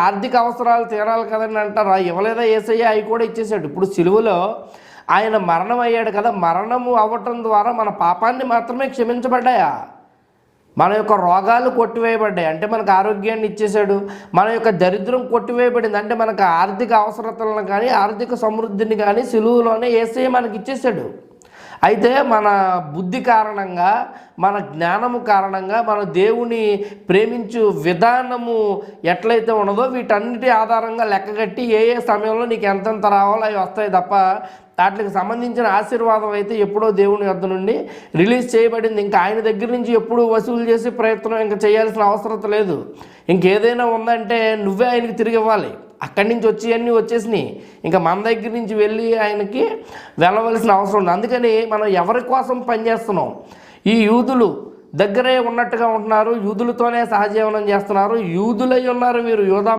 ఆర్థిక అవసరాలు తీరాలి కదండి అంటారా, ఇవ్వలేదా యేసయ్య? అవి కూడా ఇచ్చేసాడు. ఇప్పుడు సిలువలో ఆయన మరణం అయ్యాడు కదా, మరణము అవ్వటం ద్వారా మన పాపాన్ని మాత్రమే క్షమించబడ్డాయా? మన యొక్క రోగాలు కొట్టివేయబడ్డాయి అంటే మనకు ఆరోగ్యాన్ని ఇచ్చేశాడు. మన యొక్క దరిద్రం కొట్టివేయబడింది అంటే మనకు ఆర్థిక అవసరతలను కానీ ఆర్థిక సమృద్ధిని కానీ సిలువలోనే యేసయ్య మనకి ఇచ్చేశాడు. అయితే మన బుద్ధి కారణంగా, మన జ్ఞానము కారణంగా, మన దేవుని ప్రేమించు విధానము ఎట్లయితే ఉన్నదో వీటన్నిటి ఆధారంగా లెక్కగట్టి ఏ సమయంలో నీకు ఎంతెంత రావాలో అవి వస్తాయి తప్ప వాటికి సంబంధించిన ఆశీర్వాదం అయితే ఎప్పుడో దేవుని వద్ద నుండి రిలీజ్ చేయబడింది. ఇంకా ఆయన దగ్గర నుంచి ఎప్పుడు వసూలు చేసే ప్రయత్నం ఇంకా చేయాల్సిన అవసరం లేదు. ఇంకేదైనా ఉందంటే నువ్వే ఆయనకి తిరిగి ఇవ్వాలి. అక్కడి నుంచి వచ్చి అన్నీ వచ్చేసినాయి, ఇంకా మన దగ్గర నుంచి వెళ్ళి ఆయనకి వెళ్ళవలసిన అవసరం ఉంది. అందుకని మనం ఎవరి కోసం పనిచేస్తున్నాం? ఈ యూదులు దగ్గరే ఉన్నట్టుగా ఉంటున్నారు, యూదులతోనే సహజీవనం చేస్తున్నారు, యూదులై ఉన్నారు వీరు, యూదా